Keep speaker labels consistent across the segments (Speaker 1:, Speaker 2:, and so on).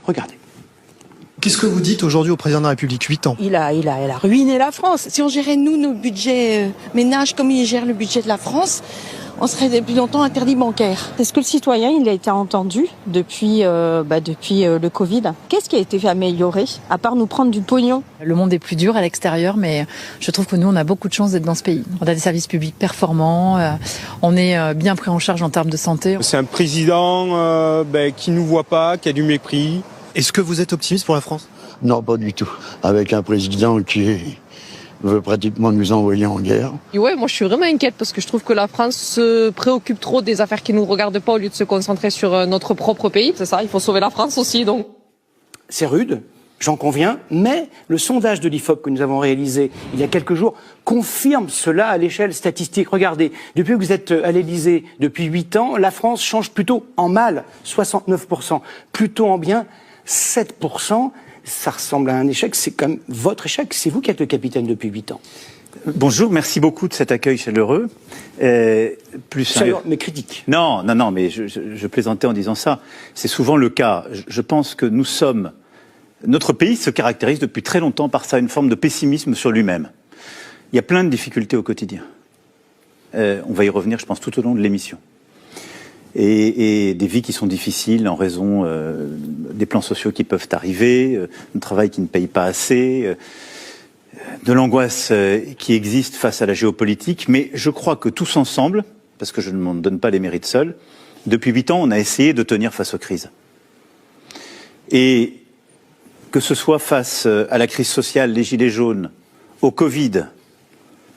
Speaker 1: Regardez.
Speaker 2: Qu'est-ce que vous dites aujourd'hui au président de la République, 8 ans?
Speaker 3: Il a ruiné la France. Si on gérait, nous, nos budgets ménages comme il gère le budget de la France, on serait depuis longtemps interdit bancaire.
Speaker 4: Est-ce que le citoyen, il a été entendu depuis le Covid? Qu'est-ce qui a été amélioré, à part nous prendre du pognon?
Speaker 5: Le monde est plus dur à l'extérieur, mais je trouve que nous, on a beaucoup de chance d'être dans ce pays. On a des services publics performants, on est bien pris en charge en termes de santé.
Speaker 6: C'est un président qui ne nous voit pas, qui a du mépris.
Speaker 2: Est-ce que vous êtes optimiste pour la France?
Speaker 7: Non, pas du tout. Avec un président qui veut pratiquement nous envoyer en guerre.
Speaker 8: Ouais, moi je suis vraiment inquiète parce que je trouve que la France se préoccupe trop des affaires qui ne nous regardent pas au lieu de se concentrer sur notre propre pays. C'est ça, il faut sauver la France aussi. Donc.
Speaker 1: C'est rude, j'en conviens, mais le sondage de l'IFOP que nous avons réalisé il y a quelques jours confirme cela à l'échelle statistique. Regardez, depuis que vous êtes à l'Élysée, depuis 8 ans, la France change plutôt en mal, 69%, plutôt en bien, 7%. Ça ressemble à un échec, c'est comme votre échec, c'est vous qui êtes le capitaine depuis 8 ans.
Speaker 9: Bonjour, merci beaucoup de cet accueil chaleureux.
Speaker 1: Chaleureux, mais critique.
Speaker 9: Non, mais je plaisantais en disant ça. C'est souvent le cas. Je pense que notre pays se caractérise depuis très longtemps par ça, une forme de pessimisme sur lui-même. Il y a plein de difficultés au quotidien. On va y revenir, je pense, tout au long de l'émission. Et des vies qui sont difficiles en raison des plans sociaux qui peuvent arriver, un travail qui ne paye pas assez, de l'angoisse qui existe face à la géopolitique. Mais je crois que tous ensemble, parce que je ne m'en donne pas les mérites seul, depuis 8 ans, on a essayé de tenir face aux crises. Et que ce soit face à la crise sociale, les gilets jaunes, au Covid,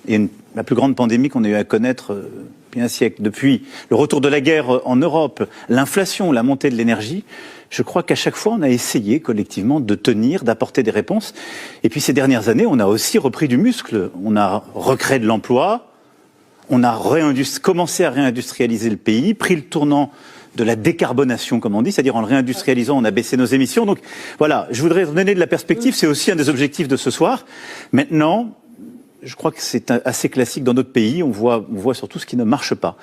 Speaker 9: et la plus grande pandémie qu'on ait eu à connaître depuis un siècle, depuis le retour de la guerre en Europe, l'inflation, la montée de l'énergie, je crois qu'à chaque fois, on a essayé collectivement de tenir, d'apporter des réponses. Et puis ces dernières années, on a aussi repris du muscle. On a recréé de l'emploi, on a commencé à réindustrialiser le pays, pris le tournant de la décarbonation, comme on dit, c'est-à-dire en le réindustrialisant, on a baissé nos émissions. Donc voilà, je voudrais donner de la perspective, c'est aussi un des objectifs de ce soir. Maintenant, je crois que c'est assez classique dans notre pays, on voit surtout ce qui ne marche pas.